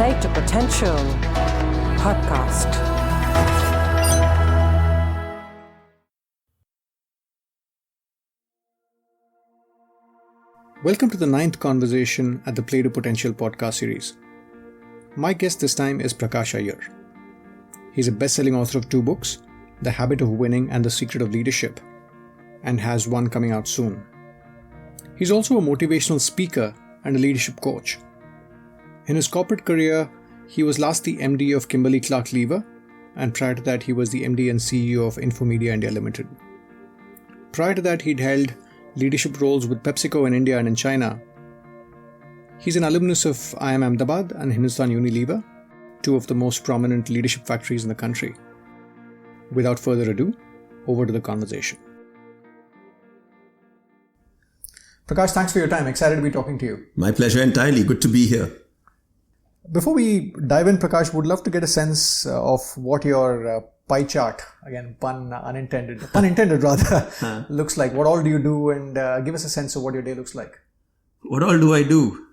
Play to Potential podcast. Welcome to the 9th conversation at the Play to Potential podcast series. My guest this time is Prakash Iyer. He's a best-selling author of 2 books, The Habit of Winning and The Secret of Leadership, and has one coming out soon. He's also a motivational speaker and a leadership coach. In his corporate career, he was last the MD of Kimberly-Clark, and prior to that he was the MD and CEO of Infomedia India Limited. Prior to that he'd held leadership roles with PepsiCo in India and in China. He's an alumnus of IIM Ahmedabad and HindustanUnilever, 2 of the most prominent leadership factories in the country. Without further ado, over to the conversation. Prakash, thanks for your time. Excited to be talking to you. My pleasure entirely. Good to be here. Before we dive in, Prakash, would love to get a sense of what your pie chart, again, pun intended rather, looks like. What all do you do, and give us a sense of what your day looks like. What all do I do?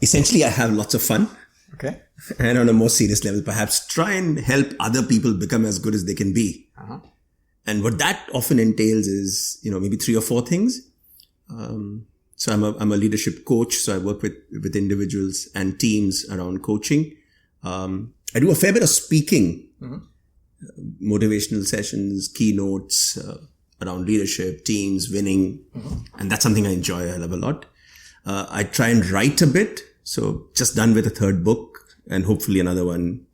Essentially, I have lots of fun. Okay. And on a more serious level, perhaps try and help other people become as good as they can be. Uh-huh. And what that often entails is, maybe 3 or 4 things. So I'm a leadership coach. So I work with individuals and teams around coaching. I do a fair bit of speaking, motivational sessions, keynotes around leadership, teams, winning. And that's something I enjoy a hell of a lot. I try and write a bit. So just done with a 3rd book and hopefully another one.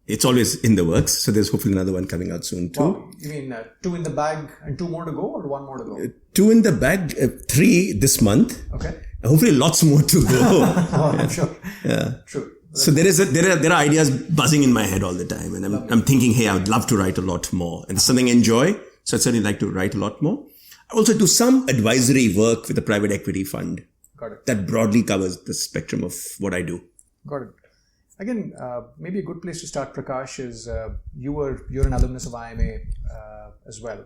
It's always in the works. So there's hopefully another one coming out soon too. Wow. You mean 2 in the bag and 2 more to go, or 1 more to go? 2 in the bag, 3 this month. Okay. Hopefully lots more to go. Oh, I'm sure. Yeah. True. So there are ideas buzzing in my head all the time, and I'm thinking, hey, I would love to write a lot more, and it's something I enjoy. So I'd certainly like to write a lot more. I also do some advisory work with a private equity fund. Got it. That broadly covers the spectrum of what I do. Got it. Again, maybe a good place to start, Prakash, is you're an alumnus of IIMA as well,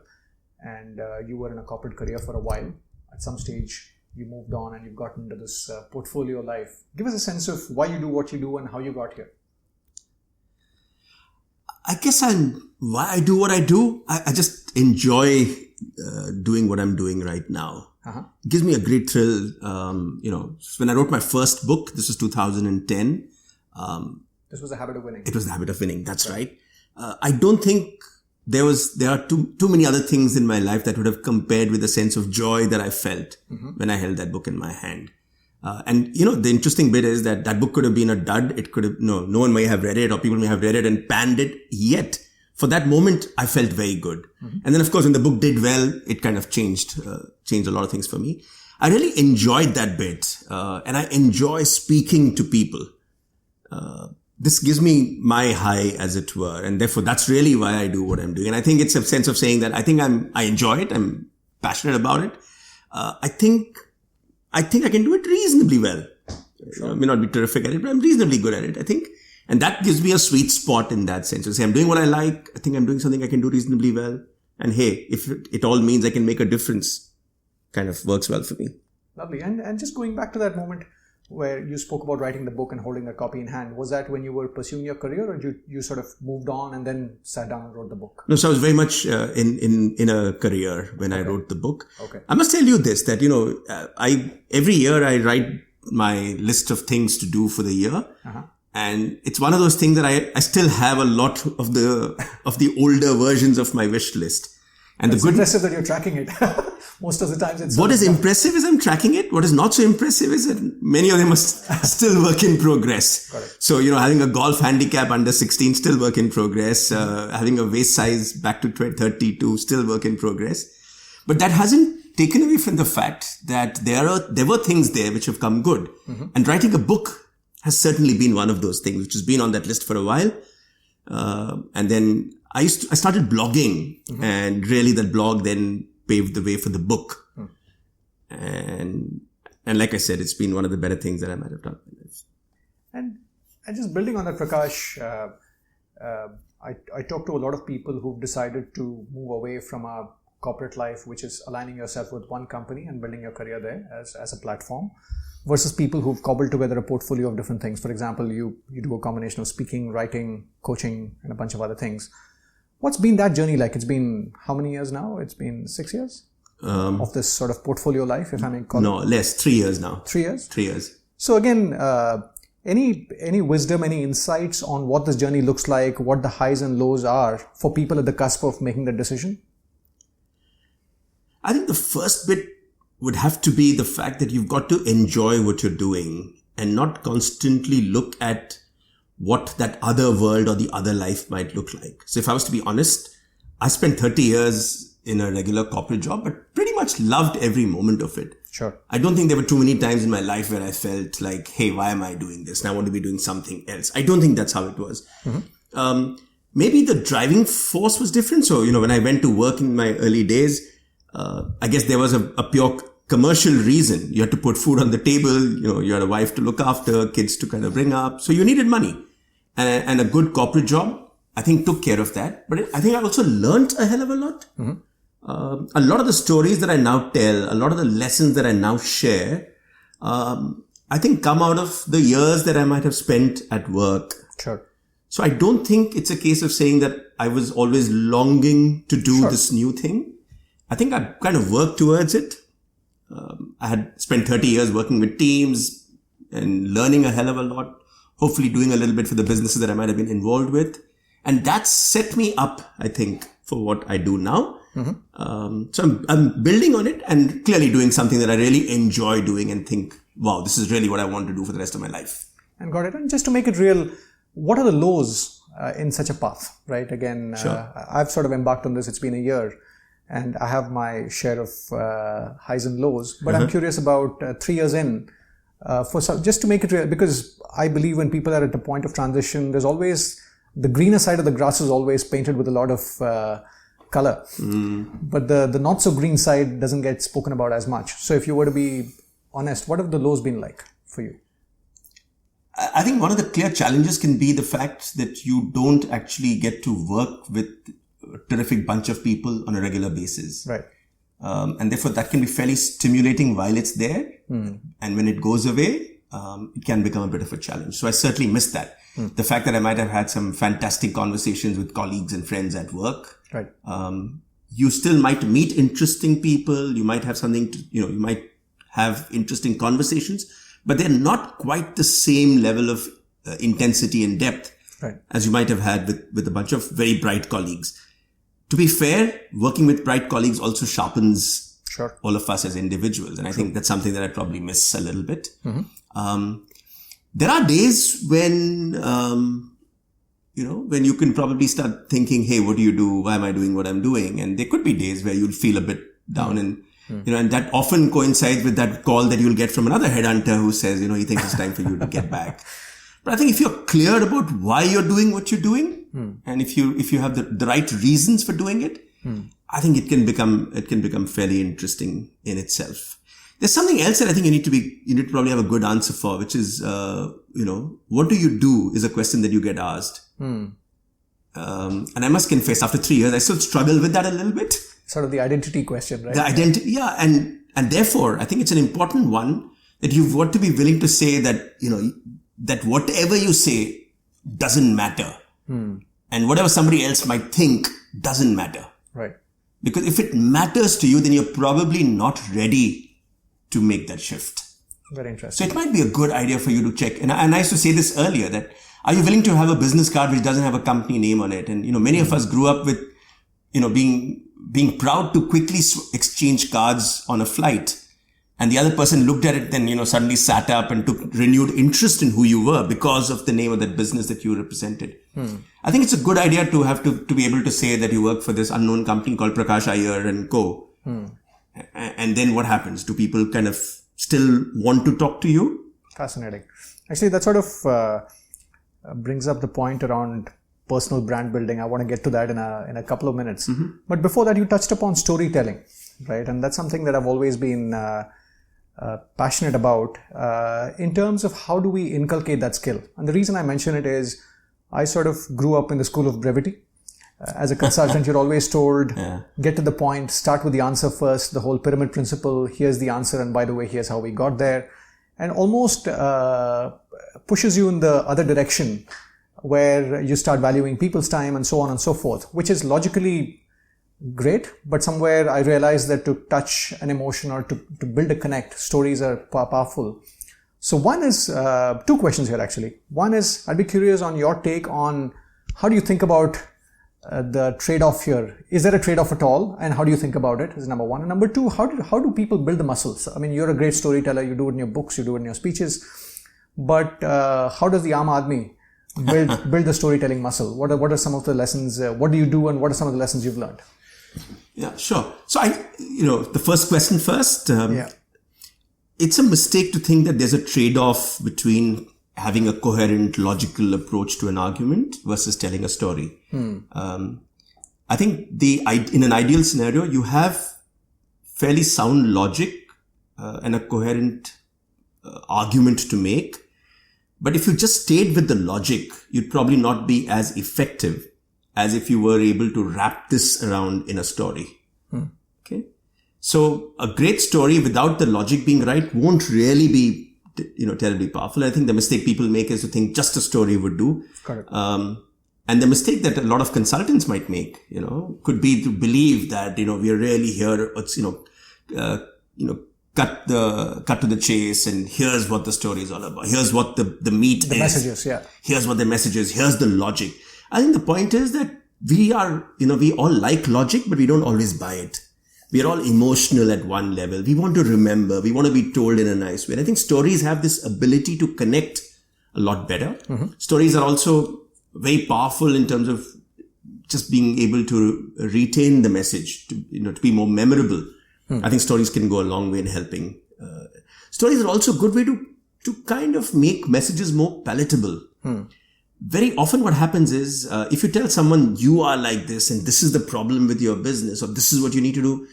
and you were in a corporate career for a while. At some stage, you moved on and you've gotten into this portfolio life. Give us a sense of why you do what you do and how you got here. I guess why I do what I do. I just enjoy doing what I'm doing right now. Uh-huh. It gives me a great thrill. When I wrote my first book, this was 2010. This was The Habit of Winning. It was The Habit of Winning. That's right. I don't think there are too many other things in my life that would have compared with the sense of joy that I felt when I held that book in my hand. And the interesting bit is that book could have been a dud. It could have, no one may have read it, or people may have read it and panned it. Yet for that moment, I felt very good. And then of course, when the book did well, it kind of changed a lot of things for me. I really enjoyed that bit. And I enjoy speaking to people. This gives me my high, as it were, and therefore that's really why I do what I'm doing. And I think it's a sense of saying that I enjoy it. I'm passionate about it. I think I can do it reasonably well. Sure. I may not be terrific at it, but I'm reasonably good at it, I think. And that gives me a sweet spot in that sense. To say I'm doing what I like. I think I'm doing something I can do reasonably well. And hey, if it all means I can make a difference, kind of works well for me. Lovely. And just going back to that moment where you spoke about writing the book and holding a copy in hand, was that when you were pursuing your career, or you sort of moved on and then sat down and wrote the book? No, so I was very much in a career when I wrote the book. Okay. I must tell you this, that every year I write my list of things to do for the year. And it's one of those things that I still have a lot of the older versions of my wish list. And it's impressive that you're tracking it. Most of the times it's... What is impressive is I'm tracking it. What is not so impressive is that many of them are still work in progress. Got it. So, having a golf handicap under 16, still work in progress. Having a waist size back to 32, still work in progress. But that hasn't taken away from the fact that there were things there which have come good. And writing a book has certainly been one of those things which has been on that list for a while. And then I started blogging, and really that blog then paved the way for the book. And like I said, it's been one of the better things that I might have done in my life. And just building on that, Prakash, I talk to a lot of people who've decided to move away from a corporate life, which is aligning yourself with one company and building your career there as a platform. versus people who've cobbled together a portfolio of different things. For example, you do a combination of speaking, writing, coaching, and a bunch of other things. What's been that journey like? It's been how many years now? It's been 6 years of this sort of portfolio life, if I may call it. No, less, 3 years now. 3 years? 3 years. So again, any wisdom, any insights on what this journey looks like, what the highs and lows are for people at the cusp of making that decision? I think the first bit would have to be the fact that you've got to enjoy what you're doing and not constantly look at what that other world or the other life might look like. So if I was to be honest, I spent 30 years in a regular corporate job, but pretty much loved every moment of it. Sure. I don't think there were too many times in my life where I felt like, hey, why am I doing this? And I want to be doing something else. I don't think that's how it was. Maybe the driving force was different. So, when I went to work in my early days, I guess there was a pure commercial reason. You had to put food on the table. You had a wife to look after, kids to kind of bring up. So you needed money. And a good corporate job, I think, took care of that. But I think I also learned a hell of a lot. A lot of the stories that I now tell, a lot of the lessons that I now share, I think come out of the years that I might have spent at work. Sure. So I don't think it's a case of saying that I was always longing to do this new thing. I think I kind of worked towards it. I had spent 30 years working with teams and learning a hell of a lot, hopefully doing a little bit for the businesses that I might have been involved with. And that set me up, I think, for what I do now. So I'm building on it and clearly doing something that I really enjoy doing and think, wow, this is really what I want to do for the rest of my life. And got it. And just to make it real, what are the lows in such a path, right? Again, I've sort of embarked on this. It's been a year and I have my share of highs and lows, but I'm curious about 3 years in, just to make it real, because I believe when people are at a point of transition, there's always the greener side of the grass is always painted with a lot of color, but the not so green side doesn't get spoken about as much. So if you were to be honest, what have the lows been like for you? I think one of the clear challenges can be the fact that you don't actually get to work with a terrific bunch of people on a regular basis. Right. And therefore that can be fairly stimulating while it's there. And when it goes away, it can become a bit of a challenge. So I certainly miss that. The fact that I might have had some fantastic conversations with colleagues and friends at work. Right. You still might meet interesting people. You might have something to, you might have interesting conversations, but they're not quite the same level of intensity and depth as you might have had with a bunch of very bright colleagues. To be fair, working with bright colleagues also sharpens all of us as individuals. And I think that's something that I probably miss a little bit. There are days when, when you can probably start thinking, hey, what do you do? Why am I doing what I'm doing? And there could be days where you'll feel a bit down and, and that often coincides with that call that you'll get from another headhunter who says, he thinks it's time for you to get back. But I think if you're clear about why you're doing what you're doing, and if you have the right reasons for doing it, I think it can become fairly interesting in itself. There's something else that I think you need to probably have a good answer for, which is, what do you do is a question that you get asked. And I must confess, after 3 years, I still struggle with that a little bit. Sort of the identity question, right? The identity, yeah. And therefore, I think it's an important one that you've got to be willing to say that, that whatever you say doesn't matter. And whatever somebody else might think doesn't matter. Right. Because if it matters to you, then you're probably not ready to make that shift. Very interesting. So it might be a good idea for you to check. And I used to say this earlier, that are you willing to have a business card which doesn't have a company name on it? And, many of us grew up with, being proud to quickly exchange cards on a flight. And the other person looked at it, then, suddenly sat up and took renewed interest in who you were because of the name of that business that you represented. I think it's a good idea to have to be able to say that you work for this unknown company called Prakash Iyer and Co. And then what happens? Do people kind of still want to talk to you? Fascinating. Actually, that sort of brings up the point around personal brand building. I want to get to that in a couple of minutes. But before that, you touched upon storytelling, right? And that's something that I've always been passionate about in terms of how do we inculcate that skill. And the reason I mention it is I sort of grew up in the school of brevity. As a consultant, you're always told, get to the point, start with the answer first, the whole pyramid principle, here's the answer, and by the way, here's how we got there. and almost pushes you in the other direction, where you start valuing people's time and so on and so forth, which is logically great. But somewhere I realized that to touch an emotion or to build a connect, stories are powerful. So one is, two questions here actually. One is, I'd be curious on your take on how do you think about the trade-off here? Is there a trade-off at all? And how do you think about it is number one. And number two, how do people build the muscles? I mean, you're a great storyteller. You do it in your books, you do it in your speeches. But how does the Aam Aadmi build the storytelling muscle? What are some of the lessons? What do you do, and what are some of the lessons you've learned? Yeah, sure. So the first question first. It's a mistake to think that there's a trade-off between having a coherent, logical approach to an argument versus telling a story. I think in an ideal scenario, you have fairly sound logic and a coherent argument to make. But if you just stayed with the logic, you'd probably not be as effective as if you were able to wrap this around in a story. Okay. So a great story without the logic being right won't really be, terribly powerful. I think the mistake people make is to think just a story would do. Correct. And the mistake that a lot of consultants might make, could be to believe that, we are really here, it's, cut to the chase, and here's what the story is all about. Here's what the meat is. The messages, yeah. Here's what the message is. Here's the logic. I think the point is that we all like logic, but we don't always buy it. We are all emotional at one level. We want to remember. We want to be told in a nice way. And I think stories have this ability to connect a lot better. Stories are also very powerful in terms of just being able to retain the message, to be more memorable. I think stories can go a long way in helping. Stories are also a good way to kind of make messages more palatable. Very often what happens is, if you tell someone you are like this and this is the problem with your business, or this is what you need to do,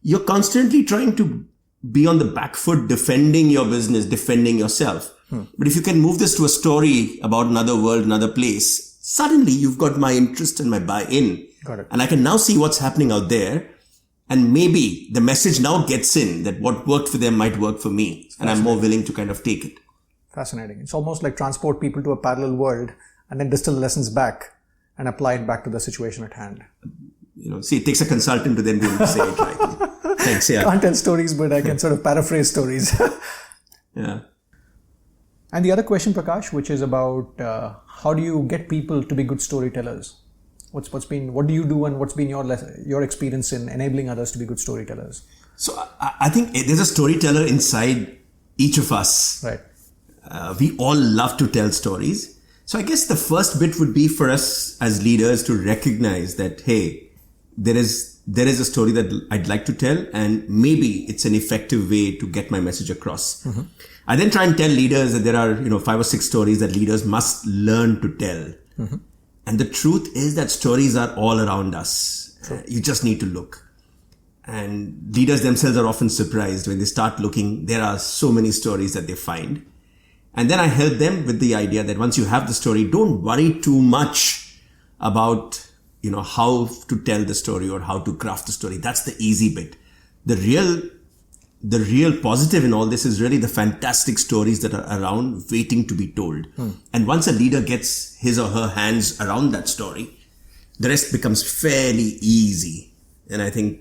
you're constantly trying to be on the back foot, defending your business, defending yourself. But if you can move this to a story about another world, another place, suddenly you've got my interest and my buy-in. Got it. And I can now see what's happening out there. And maybe the message now gets in that what worked for them might work for me. And I'm more willing to kind of take it. Fascinating. It's almost like transport people to a parallel world and then distill lessons back and apply it back to the situation at hand. See, it takes a consultant to then be able to say it right. Thanks, yeah. Can't tell stories, but I can sort of paraphrase stories. Yeah. And the other question, Prakash, which is about how do you get people to be good storytellers? What do you do, and what's been your experience in enabling others to be good storytellers? So I think there's a storyteller inside each of us. Right. We all love to tell stories. So I guess the first bit would be for us as leaders to recognize that, hey, there is a story that I'd like to tell, and maybe it's an effective way to get my message across. I then try and tell leaders that there are, 5 or 6 stories that leaders must learn to tell. And the truth is that stories are all around us. You just need to look. And leaders themselves are often surprised when they start looking. There are so many stories that they find. And then I help them with the idea that once you have the story, don't worry too much about, how to tell the story or how to craft the story. That's the easy bit. The real positive in all this is really the fantastic stories that are around waiting to be told. And once a leader gets his or her hands around that story, the rest becomes fairly easy. And I think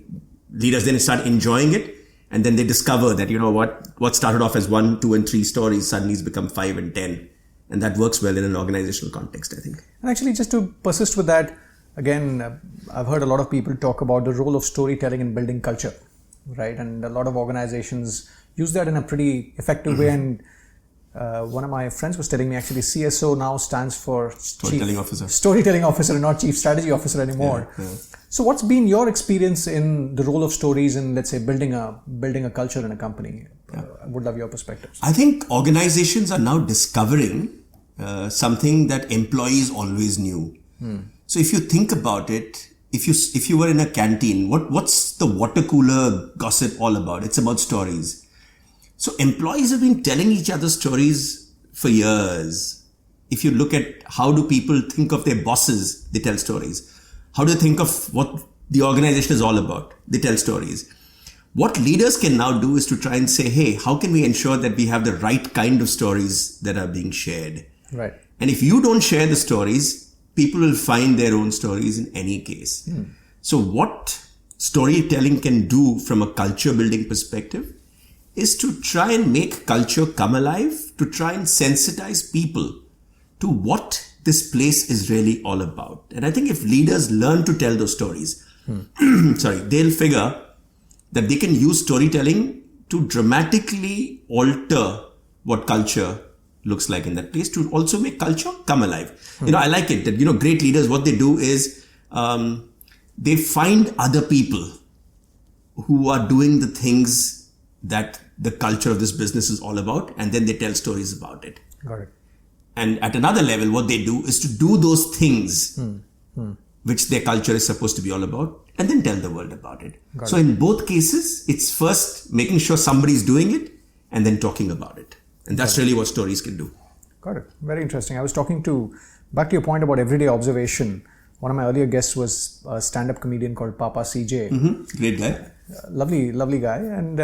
leaders then start enjoying it. And then they discover that, what started off as 1, 2, and 3 stories suddenly has become 5 and 10. And that works well in an organizational context, I think. And actually, just to persist with that, again, I've heard a lot of people talk about the role of storytelling in building culture, right? And a lot of organizations use that in a pretty effective way. And one of my friends was telling me actually CSO now stands for Storytelling Officer and not Chief Strategy Officer anymore. Yeah. So what's been your experience in the role of stories in, let's say, building a culture in a company? I would love your perspectives. I think organizations are now discovering something that employees always knew. So if you think about it, if you were in a canteen, what's the water cooler gossip all about? It's about stories. So employees have been telling each other stories for years. If you look at how do people think of their bosses, they tell stories. How do they think of what the organization is all about? They tell stories. What leaders can now do is to try and say, hey, how can we ensure that we have the right kind of stories that are being shared? Right. And if you don't share the stories, people will find their own stories in any case. So what storytelling can do from a culture building perspective is to try and make culture come alive, to try and sensitize people to what this place is really all about. And I think if leaders learn to tell those stories, they'll figure that they can use storytelling to dramatically alter what culture looks like in that place, to also make culture come alive. I like it that, great leaders, what they do is they find other people who are doing the things that the culture of this business is all about, and then they tell stories about it. Got it. And at another level, what they do is to do those things which their culture is supposed to be all about, and then tell the world about it. So in both cases, it's first making sure somebody's doing it and then talking about it. And that's really what stories can do. Got it. Very interesting. I was talking back to your point about everyday observation. One of my earlier guests was a stand-up comedian called Papa CJ. Great guy. Lovely guy. And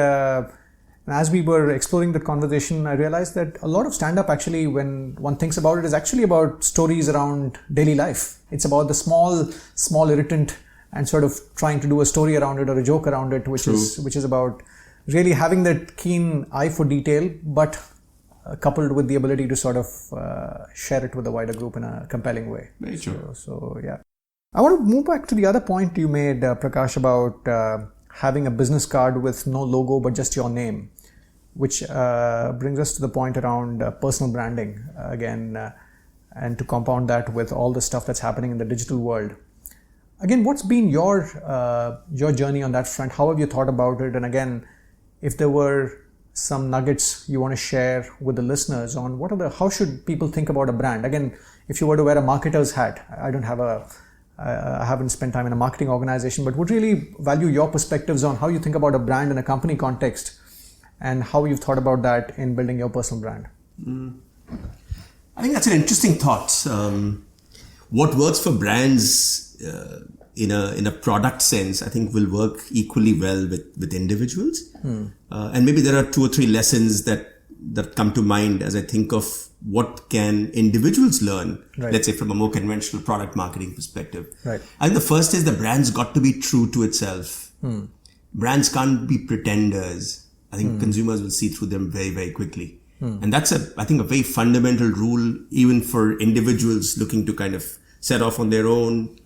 as we were exploring the conversation, I realized that a lot of stand-up actually, when one thinks about it, is actually about stories around daily life. It's about the small irritant and sort of trying to do a story around it or a joke around it, which is about really having that keen eye for detail, but coupled with the ability to sort of share it with the wider group in a compelling way. Very true. So yeah. I want to move back to the other point you made, Prakash, about having a business card with no logo but just your name, which brings us to the point around personal branding again, and to compound that with all the stuff that's happening in the digital world. Again, what's been your journey on that front? How have you thought about it? And again, if there were some nuggets you want to share with the listeners on how should people think about a brand? Again, if you were to wear a marketer's hat, I haven't spent time in a marketing organization, but would really value your perspectives on how you think about a brand in a company context and how you've thought about that in building your personal brand. I think that's an interesting thought. What works for brands in a product sense, I think will work equally well with individuals. And maybe there are 2 or 3 lessons that come to mind as I think of what can individuals learn, let's say from a more conventional product marketing perspective. Right. I think the first is the brand's got to be true to itself. Brands can't be pretenders. I think consumers will see through them very, very quickly. And that's I think a very fundamental rule even for individuals looking to kind of set off on their own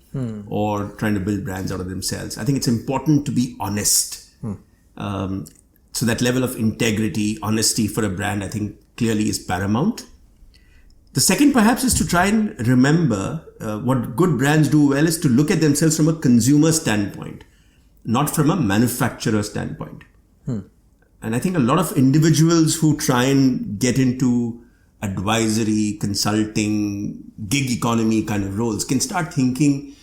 or trying to build brands out of themselves. I think it's important to be honest. So that level of integrity, honesty for a brand, I think clearly is paramount. The second perhaps is to try and remember what good brands do well is to look at themselves from a consumer standpoint, not from a manufacturer standpoint. And I think a lot of individuals who try and get into advisory, consulting, gig economy kind of roles can start thinking,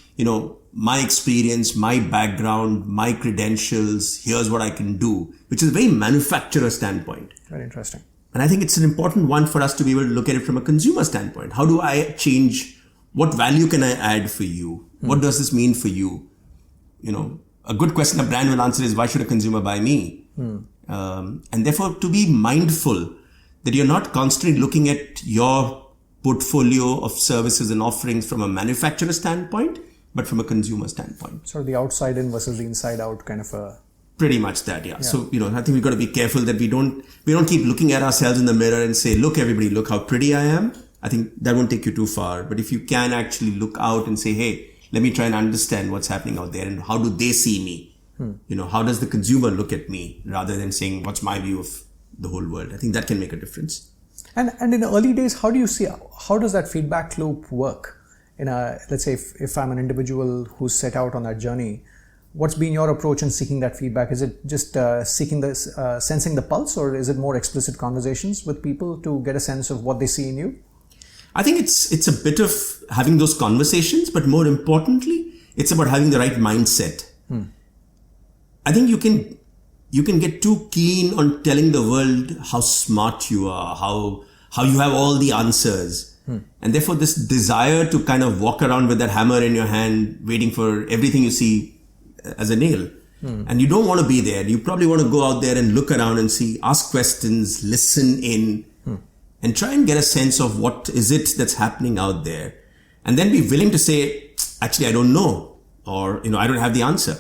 my experience, my background, my credentials, here's what I can do, which is a very manufacturer standpoint. Very interesting. And I think it's an important one for us to be able to look at it from a consumer standpoint. How do I change? What value can I add for you? What does this mean for you? A good question a brand will answer is, why should a consumer buy me? And therefore, to be mindful that you're not constantly looking at your portfolio of services and offerings from a manufacturer standpoint, but from a consumer standpoint. Sort of the outside in versus the inside out kind of a... Pretty much that, yeah. So, I think we've got to be careful that we don't keep looking at ourselves in the mirror and say, look, everybody, look how pretty I am. I think that won't take you too far. But if you can actually look out and say, hey, let me try and understand what's happening out there and how do they see me? How does the consumer look at me rather than saying, what's my view of the whole world? I think that can make a difference. And in the early days, how does that feedback loop work? Let's say if I'm an individual who's set out on that journey, what's been your approach in seeking that feedback? Is it just sensing the pulse, or is it more explicit conversations with people to get a sense of what they see in you? I think it's a bit of having those conversations, but more importantly, it's about having the right mindset. I think you can get too keen on telling the world how smart you are, how you have all the answers. And therefore this desire to kind of walk around with that hammer in your hand, waiting for everything you see as a nail. And you don't want to be there. You probably want to go out there and look around and see, ask questions, listen in, and try and get a sense of what is it that's happening out there. And then be willing to say, actually, I don't know, or, I don't have the answer.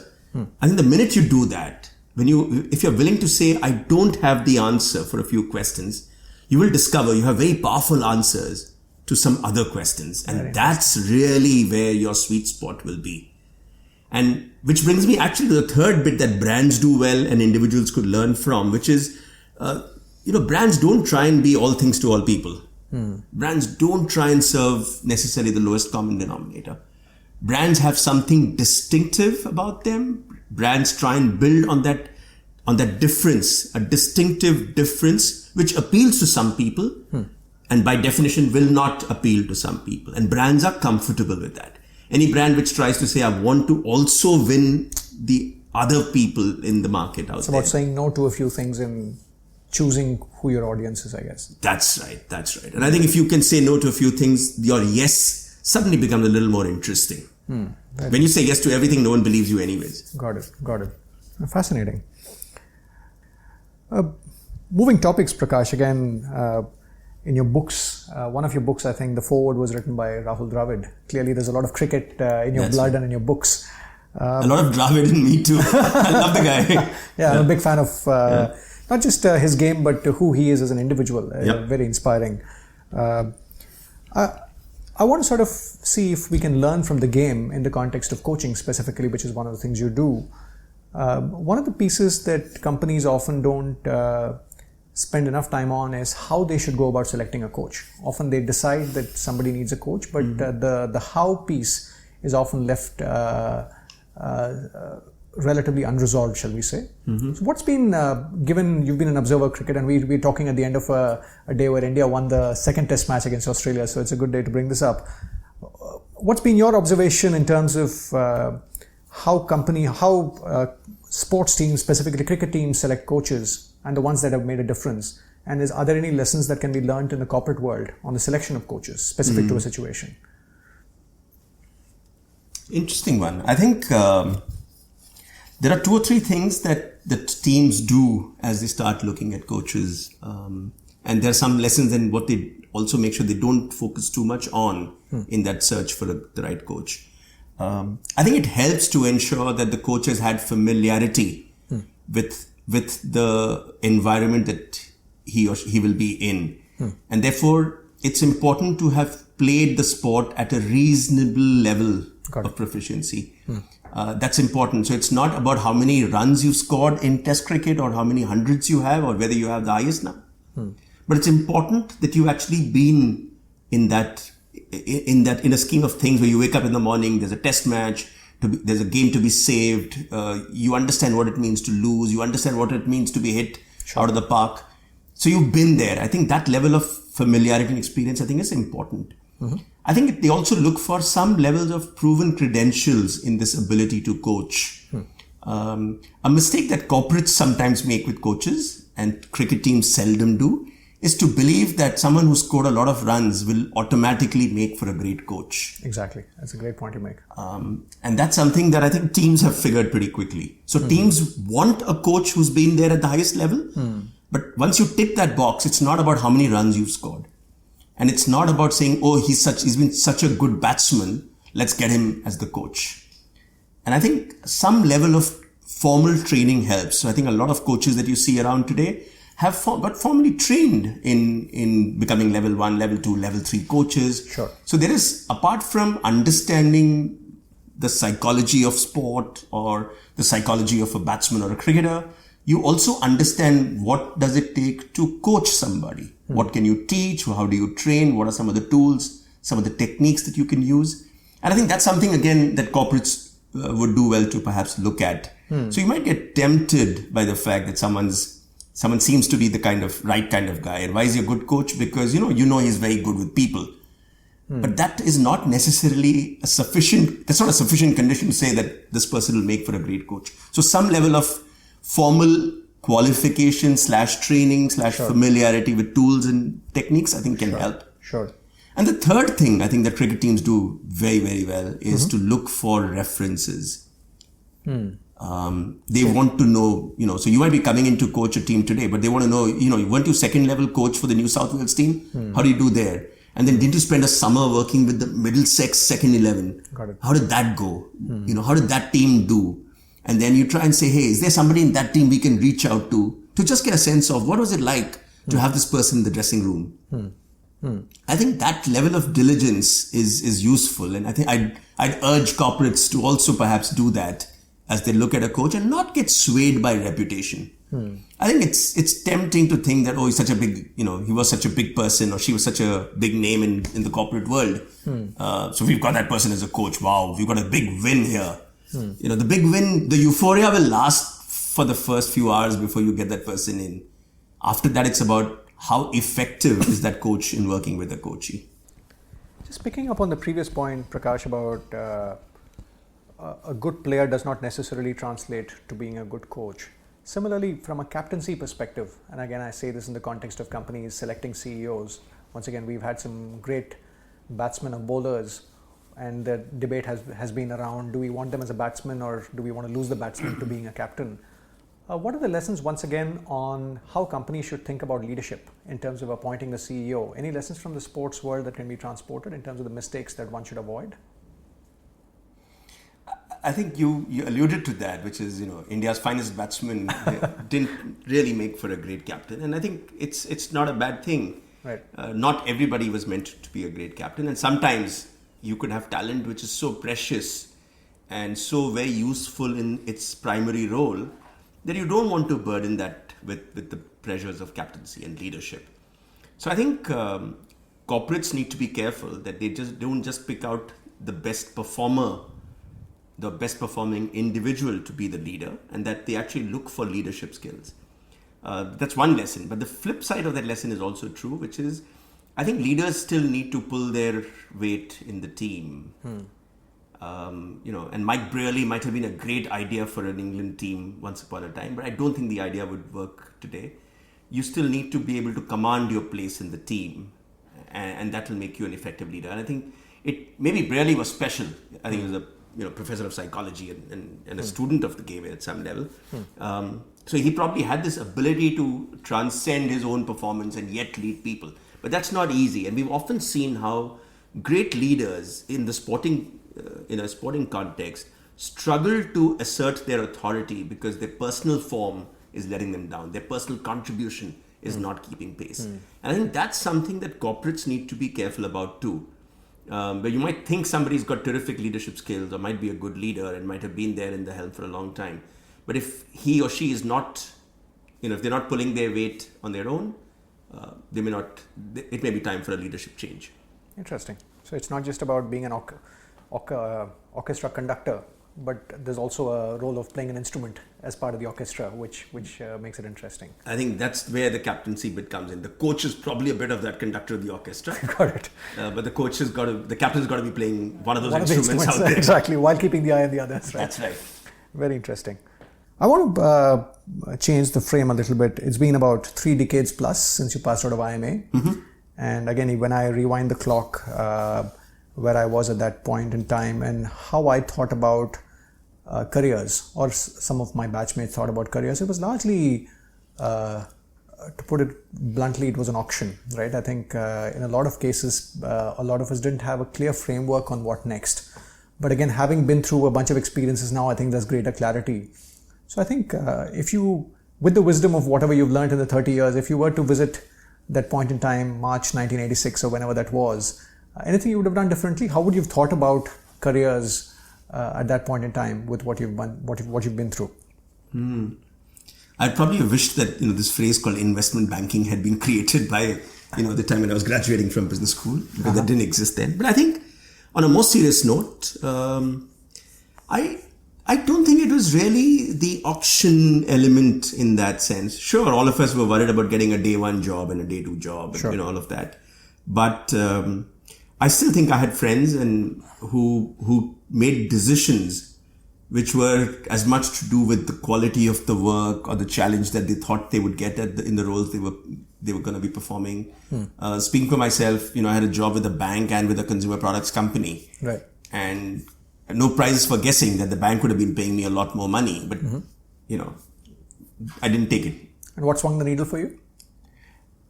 I think the minute you do that, if you're willing to say, I don't have the answer for a few questions, you will discover you have very powerful answers to some other questions. And that's really where your sweet spot will be. And which brings me actually to the third bit that brands do well and individuals could learn from, which is, brands don't try and be all things to all people. Brands don't try and serve necessarily the lowest common denominator. Brands have something distinctive about them. Brands try and build on that difference, a distinctive difference, which appeals to some people and by definition will not appeal to some people. And brands are comfortable with that. Any brand which tries to say, I want to also win the other people in the market out there. It's about saying no to a few things and choosing who your audience is, I guess. That's right. And I think if you can say no to a few things, your yes suddenly becomes a little more interesting. When you say yes to everything, no one believes you anyways. Got it. Fascinating. Moving topics, Prakash, again, in your books, one of your books, I think the foreword was written by Rahul Dravid. Clearly, there's a lot of cricket in your blood and in your books. A lot of Dravid in me too. I love the guy. I'm a big fan of not just his game, but who he is as an individual. Very inspiring. I want to sort of see if we can learn from the game in the context of coaching specifically, which is one of the things you do. One of the pieces that companies often don't spend enough time on is how they should go about selecting a coach. Often they decide that somebody needs a coach, but the how piece is often left relatively unresolved, shall we say. So what's been, given you've been an observer of cricket, and we're talking at the end of a day where India won the second test match against Australia, so it's a good day to bring this up. What's been your observation in terms of how sports teams, specifically cricket teams, select coaches and the ones that have made a difference? And are there any lessons that can be learned in the corporate world on the selection of coaches specific to a situation? Interesting one. I think there are two or three things that teams do as they start looking at coaches. And there are some lessons in what they also make sure they don't focus too much on in that search for the right coach. I think it helps to ensure that the coach has had familiarity with the environment that he or she will be in. And therefore, it's important to have played the sport at a reasonable level of proficiency. That's important. So it's not about how many runs you've scored in test cricket or how many hundreds you have or whether you have the highest number. But it's important that you've actually been in a scheme of things where you wake up in the morning, there's a test match, there's a game to be saved, you understand what it means to lose, you understand what it means to be hit out of the park. So you've been there. I think that level of familiarity and experience, I think, is important. I think they also look for some levels of proven credentials in this ability to coach. A mistake that corporates sometimes make with coaches, and cricket teams seldom do, is to believe that someone who scored a lot of runs will automatically make for a great coach. Exactly. That's a great point you make. And that's something that I think teams have figured pretty quickly. So teams want a coach who's been there at the highest level. But once you tick that box, it's not about how many runs you've scored. And it's not about saying, oh, he's been such a good batsman, let's get him as the coach. And I think some level of formal training helps. So I think a lot of coaches that you see around today have got formally trained in becoming level 1, level 2, level 3 coaches. Sure. So there is, apart from understanding the psychology of sport or the psychology of a batsman or a cricketer, you also understand what does it take to coach somebody. What can you teach? How do you train? What are some of the tools, some of the techniques that you can use? And I think that's something, again, that corporates would do well to perhaps look at. So you might get tempted by the fact that someone seems to be the right kind of guy. And why is he a good coach? Because, you know he's very good with people. But that is not necessarily that's not a sufficient condition to say that this person will make for a great coach. So some level of formal qualification / training / familiarity with tools and techniques, I think, can help. Sure. And the third thing I think that cricket teams do very, very well is to look for references. They want to know, so you might be coming in to coach a team today, but they want to know, weren't you second level coach for the New South Wales team? How do you do there? And then didn't you spend a summer working with the Middlesex second 11? Got it. How did that go? How did that team do? And then you try and say, hey, is there somebody in that team we can reach out to just get a sense of what was it like to have this person in the dressing room? I think that level of diligence is useful. And I think I'd urge corporates to also perhaps do that as they look at a coach and not get swayed by reputation. I think it's tempting to think that, he's such a big, he was such a big person or she was such a big name in the corporate world. So we've got that person as a coach. Wow, we've got a big win here. The big win, the euphoria will last for the first few hours before you get that person in. After that, it's about how effective is that coach in working with a coachee. Just picking up on the previous point, Prakash, about a good player does not necessarily translate to being a good coach. Similarly, from a captaincy perspective, and again, I say this in the context of companies selecting CEOs, once again, we've had some great batsmen or bowlers, and the debate has been around, do we want them as a batsman or do we want to lose the batsman to being a captain? What are the lessons, once again, on how companies should think about leadership in terms of appointing the CEO? Any lessons from the sports world that can be transported in terms of the mistakes that one should avoid? I think you alluded to that, which is, India's finest batsman didn't really make for a great captain. And I think it's not a bad thing. Right. Not everybody was meant to be a great captain. And sometimes you could have talent which is so precious and so very useful in its primary role that you don't want to burden that with the pressures of captaincy and leadership. So I think corporates need to be careful that they don't just pick out the best performer, the best performing individual to be the leader, and that they actually look for leadership skills. That's one lesson. But the flip side of that lesson is also true, which is I think leaders still need to pull their weight in the team. And Mike Brearley might have been a great idea for an England team once upon a time, but I don't think the idea would work today. You still need to be able to command your place in the team, and that will make you an effective leader. And I think maybe Brearley was special. I think he was a professor of psychology and a student of the game at some level. So he probably had this ability to transcend his own performance and yet lead people. But that's not easy. And we've often seen how great leaders in a sporting context struggle to assert their authority because their personal form is letting them down. Their personal contribution is not keeping pace. And I think that's something that corporates need to be careful about too. Where you might think somebody's got terrific leadership skills or might be a good leader and might have been there in the helm for a long time. But if he or she is not, if they're not pulling their weight on their own, it may be time for a leadership change. Interesting. So it's not just about being an orchestra conductor, but there's also a role of playing an instrument as part of the orchestra, which makes it interesting. I think that's where the captaincy bit comes in. The coach is probably a bit of that conductor of the orchestra. Got it. But the captain's got to be playing one of those instruments out there. Exactly, while keeping the eye on the others. Right? That's right. Very interesting. I want to change the frame a little bit. It's been about 3 decades plus since you passed out of IMA. And again, when I rewind the clock, where I was at that point in time and how I thought about careers, or some of my batchmates thought about careers, it was largely, to put it bluntly, it was an auction, right? I think in a lot of cases, a lot of us didn't have a clear framework on what next. But again, having been through a bunch of experiences now, I think there's greater clarity. So I think if you, with the wisdom of whatever you've learned in the 30 years, if you were to visit that point in time, March 1986 or whenever that was, anything you would have done differently? How would you have thought about careers at that point in time with what you've been through? I'd probably have wished that this phrase called investment banking had been created by the time when I was graduating from business school, because that didn't exist then. But I think on a more serious note, I don't think it was really the auction element in that sense. Sure, all of us were worried about getting a day one job and a day two job, and all of that. But I still think I had friends who made decisions which were as much to do with the quality of the work or the challenge that they thought they would get in the roles they were going to be performing. Speaking for myself, I had a job with a bank and with a consumer products company. Right. And no prizes for guessing that the bank would have been paying me a lot more money. But, I didn't take it. And what swung the needle for you?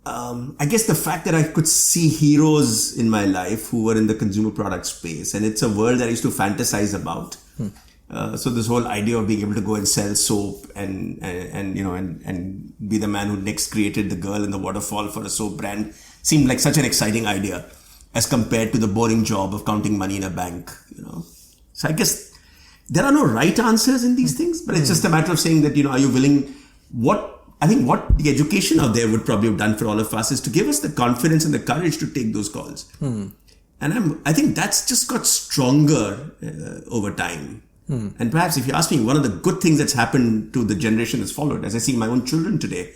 I guess the fact that I could see heroes in my life who were in the consumer product space, and it's a world that I used to fantasize about. So this whole idea of being able to go and sell soap and be the man who next created the girl in the waterfall for a soap brand seemed like such an exciting idea as compared to the boring job of counting money in a bank. So I guess there are no right answers in these things, but it's just a matter of saying that, are you willing? I think what the education out there would probably have done for all of us is to give us the confidence and the courage to take those calls. And I think that's just got stronger over time. And perhaps if you ask me, one of the good things that's happened to the generation that's followed, as I see my own children today,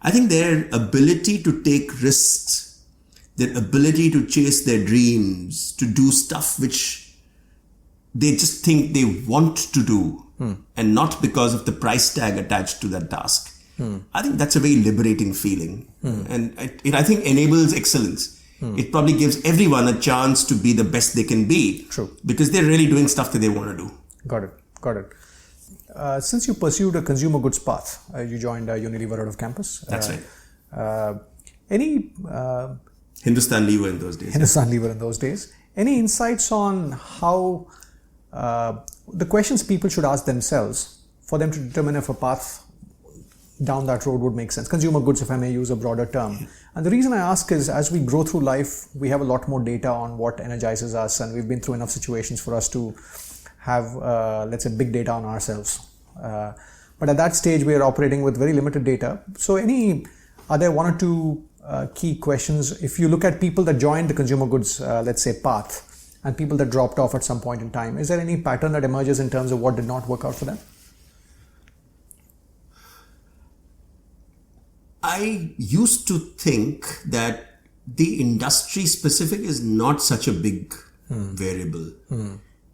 I think their ability to take risks, their ability to chase their dreams, to do stuff which they just think they want to do, and not because of the price tag attached to that task. I think that's a very liberating feeling. And it, I think, enables excellence. It probably gives everyone a chance to be the best they can be. True. Because they're really doing stuff that they want to do. Got it. Since you pursued a consumer goods path, you joined Unilever out of campus. That's right. Any HindustanUnilever in those days. Any insights on how the questions people should ask themselves for them to determine if a path down that road would make sense? Consumer goods, if I may use a broader term. And the reason I ask is, as we grow through life, we have a lot more data on what energizes us, and we've been through enough situations for us to have, let's say, big data on ourselves. But at that stage, we are operating with very limited data. So are there one or two key questions? If you look at people that joined the consumer goods, let's say, path, and people that dropped off at some point in time, is there any pattern that emerges in terms of what did not work out for them? I used to think that the industry specific is not such a big variable.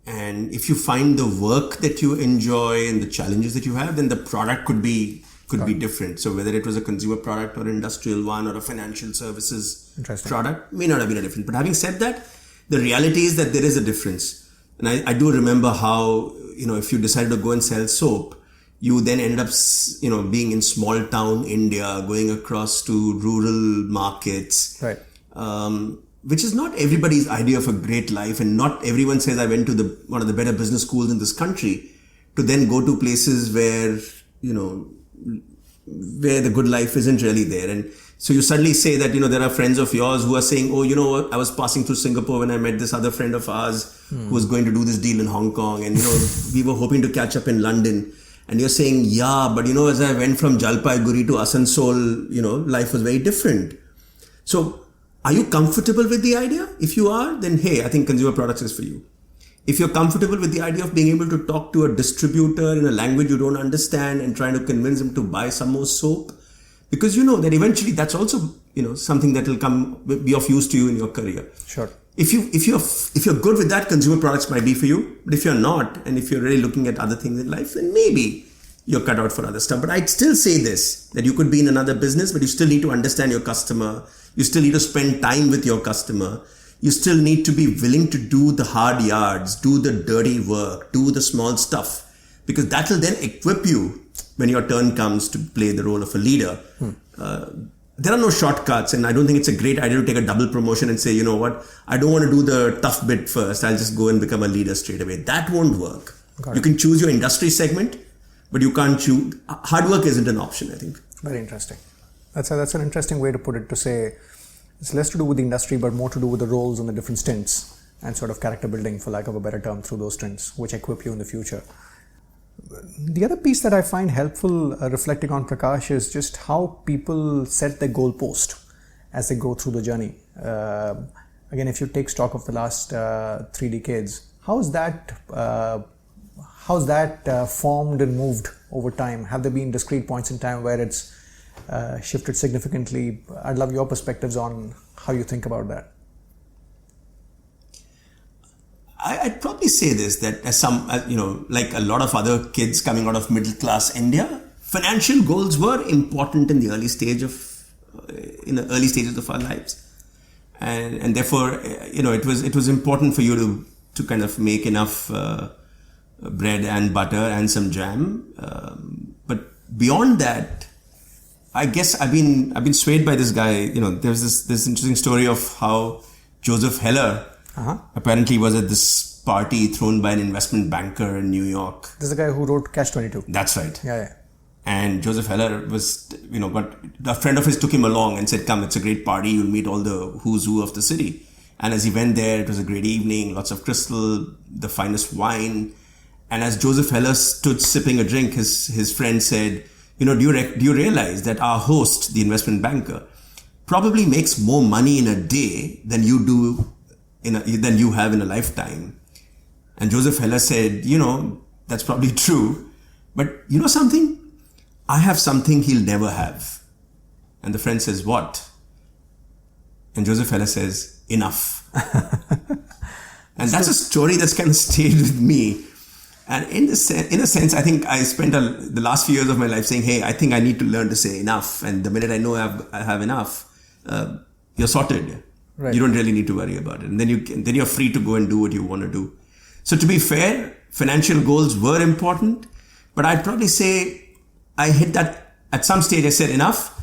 And if you find the work that you enjoy and the challenges that you have, then the product could be different. So whether it was a consumer product or industrial one or a financial services product, may not have been a different. But having said that, the reality is that there is a difference. And I do remember how, if you decided to go and sell soap, you then ended up, being in small town India, going across to rural markets. Right. Which is not everybody's idea of a great life, and not everyone says I went to one of the better business schools in this country to then go to places where the good life isn't really there. And so you suddenly say that, there are friends of yours who are saying, oh, you know what, I was passing through Singapore when I met this other friend of ours who was going to do this deal in Hong Kong, and we were hoping to catch up in London. And you're saying, yeah, but as I went from Jalpaiguri to Asansol, life was very different. So are you comfortable with the idea? If you are, then hey, I think consumer products is for you. If you're comfortable with the idea of being able to talk to a distributor in a language you don't understand and trying to convince them to buy some more soap, because that eventually that's also, something that will be of use to you in your career. Sure. If you're good with that, consumer products might be for you. But if you're not, and if you're really looking at other things in life, then maybe you're cut out for other stuff. But I'd still say this, that you could be in another business, but you still need to understand your customer. You still need to spend time with your customer. You still need to be willing to do the hard yards, do the dirty work, do the small stuff, because that will then equip you when your turn comes to play the role of a leader. There are no shortcuts, and I don't think it's a great idea to take a double promotion and say, you know what, I don't want to do the tough bit first. I'll just go and become a leader straight away. That won't work. You can choose your industry segment, but you can't choose. Hard work isn't an option, I think. Very interesting. That's an interesting way to put it, to say it's less to do with the industry, but more to do with the roles and the different stints and sort of character building, for lack of a better term, through those stints, which equip you in the future. The other piece that I find helpful reflecting on, Prakash, is just how people set their goalpost as they go through the journey. Again, if you take stock of the last 3 decades, how's that formed and moved over time? Have there been discrete points in time where it's shifted significantly? I'd love your perspectives on how you think about that. I'd probably say this, that as like a lot of other kids coming out of middle class India, financial goals were important in the early stages of our lives, and therefore it was important for you to kind of make enough bread and butter and some jam. But beyond that, I guess I've been swayed by this guy. There's this interesting story of how Joseph Heller apparently was at this party thrown by an investment banker in New York. This is the guy who wrote Catch 22. That's right. Yeah. And Joseph Heller was, but a friend of his took him along and said, come, it's a great party. You'll meet all the who's who of the city. And as he went there, it was a great evening, lots of crystal, the finest wine. And as Joseph Heller stood sipping a drink, his friend said, do you realize that our host, the investment banker, probably makes more money in a day than you do than you have in a lifetime? And Joseph Heller said, that's probably true. But you know something? I have something he'll never have. And the friend says, what? And Joseph Heller says, enough. And that's a story that's kind of stayed with me. And in a sense, I think I spent the last few years of my life saying, hey, I think I need to learn to say enough. And the minute I know I have enough, you're sorted. Right. You don't really need to worry about it. And then you're free to go and do what you want to do. So to be fair, financial goals were important, but I'd probably say I hit that at some stage. I said enough,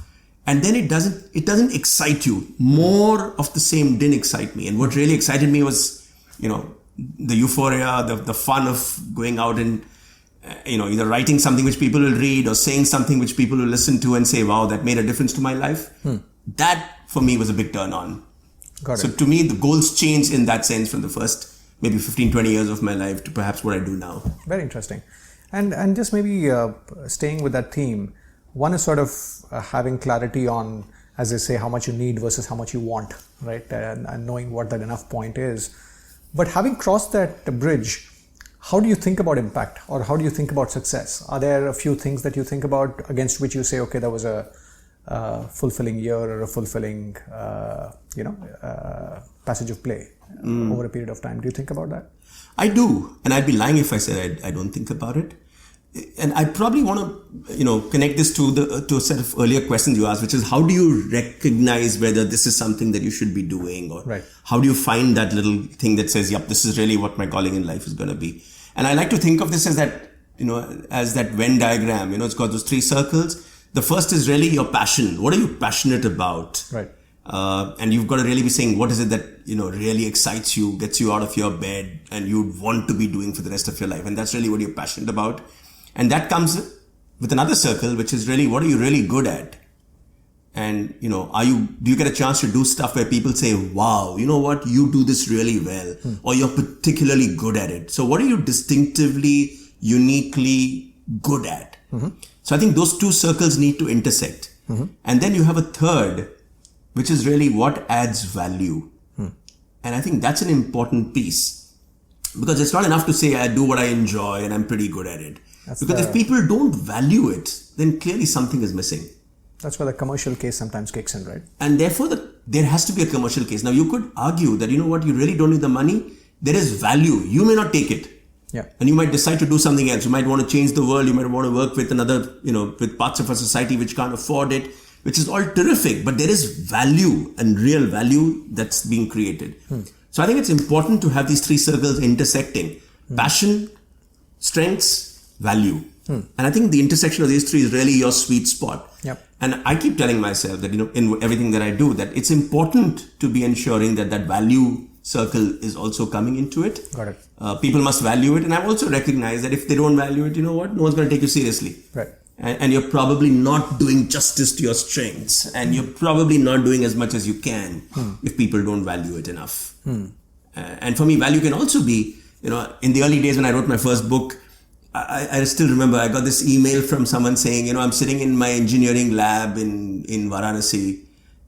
and then it doesn't excite you. More of the same didn't excite me. And what really excited me was, the euphoria, the fun of going out and, either writing something which people will read or saying something which people will listen to and say, wow, that made a difference to my life. That for me was a big turn on. Got it. So to me, the goals changed in that sense from the first maybe 15, 20 years of my life to perhaps what I do now. Very interesting. And just maybe staying with that theme, one is sort of having clarity on, as they say, how much you need versus how much you want, right? And knowing what that enough point is. But having crossed that bridge, how do you think about impact, or how do you think about success? Are there a few things that you think about against which you say, okay, that was a fulfilling year or a fulfilling, passage of play over a period of time? Do you think about that? I do. And I'd be lying if I said I don't think about it. And I probably want to, connect this to a set of earlier questions you asked, which is how do you recognize whether this is something that you should be doing, or right. How do you find that little thing that says, yep, this is really what my calling in life is going to be. And I like to think of this as that, as that Venn diagram, it's got those three circles. The first is really your passion. What are you passionate about? Right. And you've got to really be saying, what is it that, really excites you, gets you out of your bed, and you'd want to be doing for the rest of your life. And that's really what you're passionate about. And that comes with another circle, which is really, what are you really good at? And, do you get a chance to do stuff where people say, wow, you know what, you do this really well, or you're particularly good at it. So what are you distinctively, uniquely good at? Mm-hmm. So I think those two circles need to intersect. Mm-hmm. And then you have a third, which is really what adds value. And I think that's an important piece, because it's not enough to say I do what I enjoy and I'm pretty good at it. Because if people don't value it, then clearly something is missing. That's where the commercial case sometimes kicks in, right? And therefore, there has to be a commercial case. Now, you could argue that, you really don't need the money. There is value. You may not take it. Yeah. And you might decide to do something else. You might want to change the world. You might want to work with with parts of a society which can't afford it, which is all terrific. But there is value, and real value that's being created. So I think it's important to have these three circles intersecting. Passion, strengths, value. And I think the intersection of these three is really your sweet spot. Yep. And I keep telling myself that, in everything that I do, that it's important to be ensuring that value circle is also coming into it. Got it. People must value it. And I've also recognized that if they don't value it, no one's going to take you seriously. Right. And you're probably not doing justice to your strengths. And you're probably not doing as much as you can if people don't value it enough. And for me, value can also be, in the early days when I wrote my first book, I still remember I got this email from someone saying, I'm sitting in my engineering lab in Varanasi,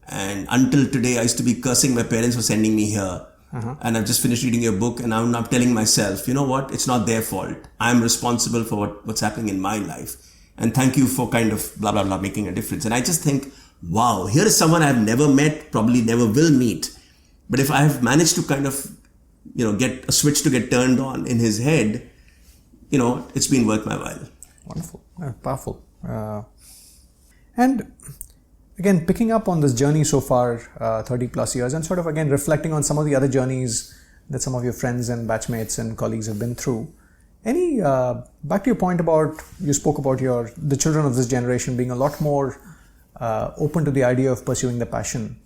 and until today I used to be cursing my parents for sending me here. And I've just finished reading your book, and I'm now telling myself, you know what, it's not their fault. I'm responsible for what's happening in my life. And thank you for kind of blah, blah, blah, making a difference. And I just think, wow, here is someone I've never met, probably never will meet. But if I have managed to kind of, get a switch to get turned on in his head, it's been worth my while. Wonderful. Powerful. And again, picking up on this journey so far, 30 plus years, and sort of again reflecting on some of the other journeys that some of your friends and batchmates and colleagues have been through, Back to your point you spoke about the children of this generation being a lot more open to the idea of pursuing the passion.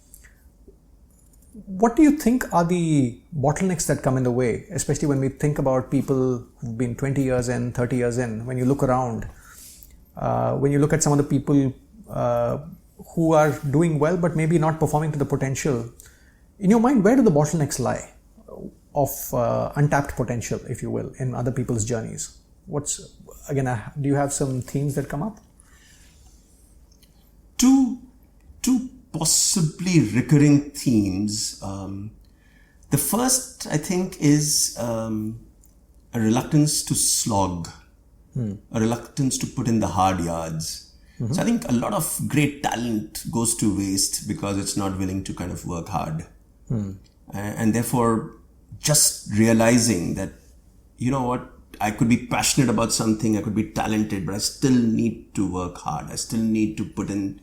What do you think are the bottlenecks that come in the way, especially when we think about people who've been 20 years in, 30 years in, when you look around, when you look at some of the people who are doing well but maybe not performing to the potential, in your mind, where do the bottlenecks lie of untapped potential, if you will, in other people's journeys? Do you have some themes that come up? Two possibly recurring themes. The first, I think, is a reluctance to slog, a reluctance to put in the hard yards. So I think a lot of great talent goes to waste because it's not willing to kind of work hard. And therefore, just realizing that, you know what, I could be passionate about something, I could be talented, but I still need to work hard. I still need to put in,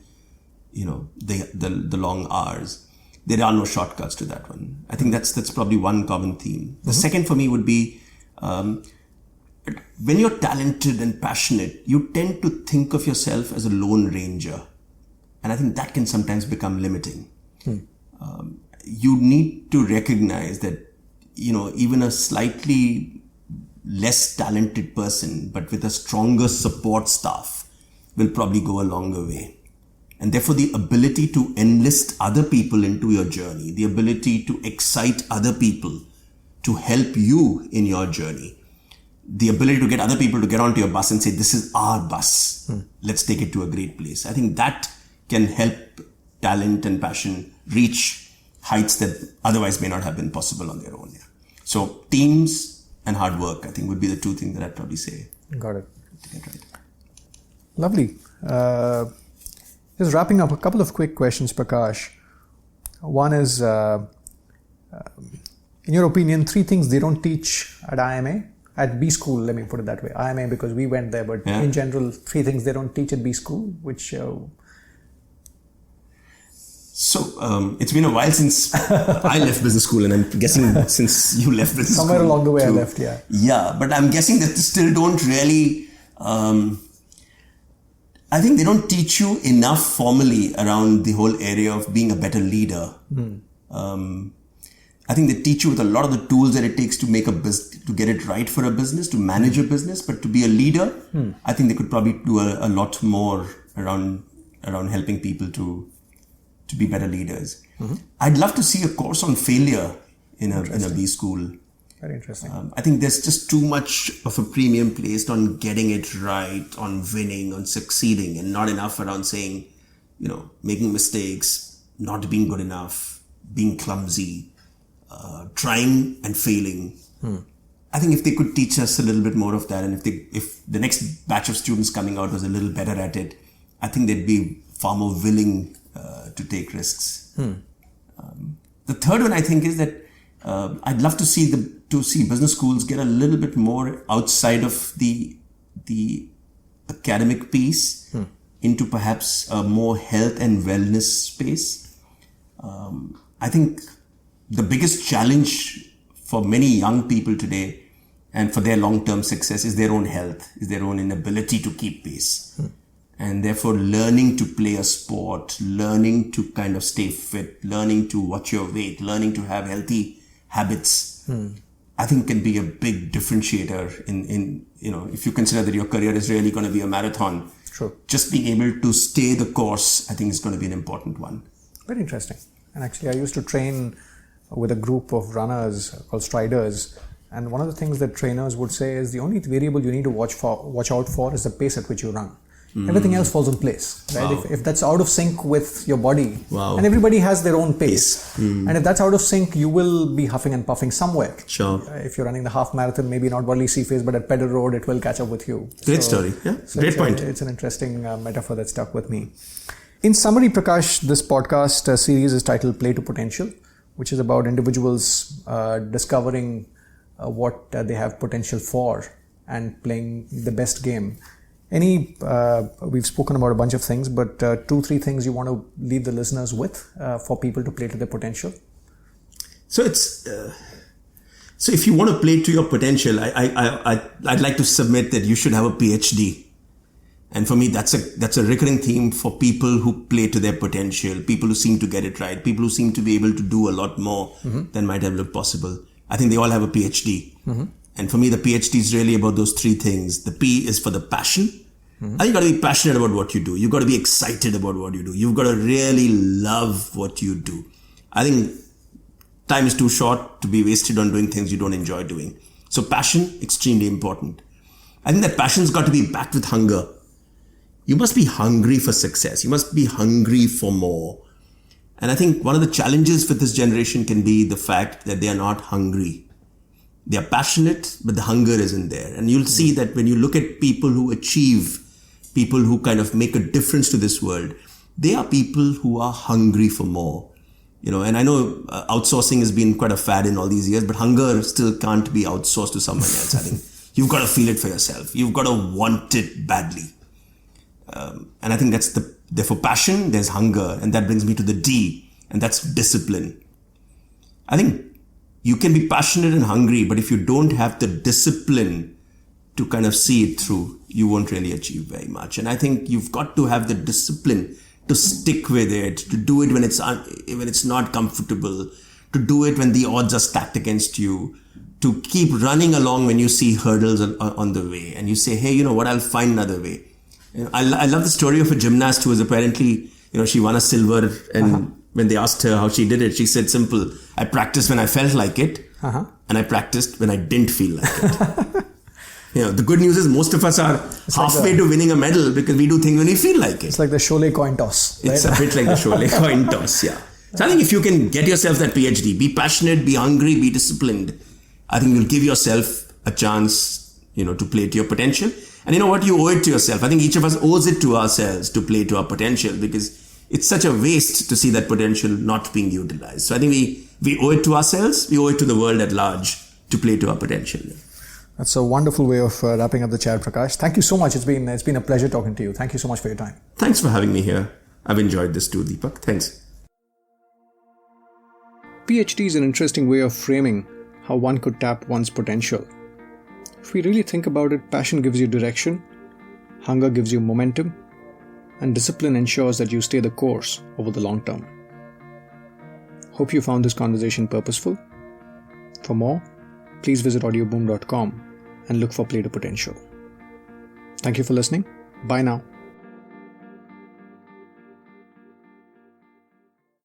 the long hours. There are no shortcuts to that one. I think that's probably one common theme. The second for me would be, when you're talented and passionate, you tend to think of yourself as a lone ranger. And I think that can sometimes become limiting. You need to recognize that, even a slightly less talented person, but with a stronger support staff, will probably go a longer way. And therefore, the ability to enlist other people into your journey, the ability to excite other people to help you in your journey, the ability to get other people to get onto your bus and say, this is our bus, let's take it to a great place. I think that can help talent and passion reach heights that otherwise may not have been possible on their own. Yeah. So teams and hard work, I think, would be the two things that I'd probably say. Got it. To get right. Lovely. Just wrapping up, a couple of quick questions, Prakash. One is, in your opinion, 3 things they don't teach at IMA, at B school, let me put it that way. IMA because we went there, but in general, 3 things they don't teach at B school, which... So, it's been a while since I left business school, and I'm guessing since you left business Somewhere school. Along the way I left, yeah. Yeah, but I'm guessing that they still don't really... I think they don't teach you enough formally around the whole area of being a better leader. I think they teach you with a lot of the tools that it takes to make a business, to get it right for a business, to manage a business, but to be a leader, I think they could probably do a lot more around helping people to be better leaders. I'd love to see a course on failure in a B school. Very interesting. I think there's just too much of a premium placed on getting it right, on winning, on succeeding, and not enough around saying, making mistakes, not being good enough, being clumsy, trying and failing. I think if they could teach us a little bit more of that, and if the next batch of students coming out was a little better at it, I think they'd be far more willing to take risks. The third one, I think, is that I'd love to see business schools get a little bit more outside of the academic piece into perhaps a more health and wellness space. I think the biggest challenge for many young people today and for their long-term success is their own health, is their own inability to keep pace. And therefore, learning to play a sport, learning to kind of stay fit, learning to watch your weight, learning to have healthy habits, I think can be a big differentiator in if you consider that your career is really going to be a marathon. Sure. Just being able to stay the course, I think, is going to be an important one. Very interesting. And actually, I used to train with a group of runners called Striders. And one of the things that trainers would say is the only variable you need to watch out for is the pace at which you run. Everything else falls in place, right? Wow. If that's out of sync with your body, Wow. and everybody has their own pace, and if that's out of sync, you will be huffing and puffing somewhere. Sure. If you're running the half marathon, maybe not Worli Seaface, but at Pedal Road, it will catch up with you. Great story. Yeah, great point. It's an interesting metaphor that stuck with me. In summary, Prakash, this podcast series is titled Play to Potential, which is about individuals discovering what they have potential for and playing the best game. We've spoken about a bunch of things, but 2-3 things you want to leave the listeners with for people to play to their potential? So So if you want to play to your potential, I'd like to submit that you should have a PhD. And for me, that's a recurring theme for people who play to their potential, people who seem to get it right, people who seem to be able to do a lot more than might have looked possible. I think they all have a PhD. And for me, the PhD is really about those three things. The P is for the passion. I think you got to be passionate about what you do. You've got to be excited about what you do. You've got to really love what you do. I think time is too short to be wasted on doing things you don't enjoy doing. So passion, extremely important. I think that passion's got to be backed with hunger. You must be hungry for success. You must be hungry for more. And I think one of the challenges for this generation can be the fact that they are not hungry. They are passionate, but the hunger isn't there. And you'll see that when you look at people who achieve, people who kind of make a difference to this world, they are people who are hungry for more. And I know outsourcing has been quite a fad in all these years, but hunger still can't be outsourced to someone else. I think you've got to feel it for yourself. You've got to want it badly. And I think that's therefore passion, there's hunger, and that brings me to the D, and that's discipline. I think you can be passionate and hungry, but if you don't have the discipline to kind of see it through, you won't really achieve very much. And I think you've got to have the discipline to stick with it, to do it when it's not comfortable, to do it when the odds are stacked against you, to keep running along when you see hurdles on the way, and you say, hey, you know what, I'll find another way. I love the story of a gymnast who was apparently, she won a silver, and when they asked her how she did it, she said simple, I practiced when I felt like it, and I practiced when I didn't feel like it. The good news is most of us are halfway to winning a medal because we do things when we feel like it. It's like the Cholet coin toss. Right? It's a bit like the Cholet coin toss, yeah. So I think if you can get yourself that PhD, be passionate, be hungry, be disciplined, I think you'll give yourself a chance, to play to your potential. And you know what? You owe it to yourself. I think each of us owes it to ourselves to play to our potential, because it's such a waste to see that potential not being utilized. So I think we owe it to ourselves. We owe it to the world at large to play to our potential. That's a wonderful way of wrapping up the chat, Prakash. Thank you so much. It's been a pleasure talking to you. Thank you so much for your time. Thanks for having me here. I've enjoyed this too, Deepak. Thanks. PhD is an interesting way of framing how one could tap one's potential. If we really think about it, passion gives you direction, hunger gives you momentum, and discipline ensures that you stay the course over the long term. Hope you found this conversation purposeful. For more, please visit audioboom.com and look for Play to Potential. Thank you for listening. Bye now.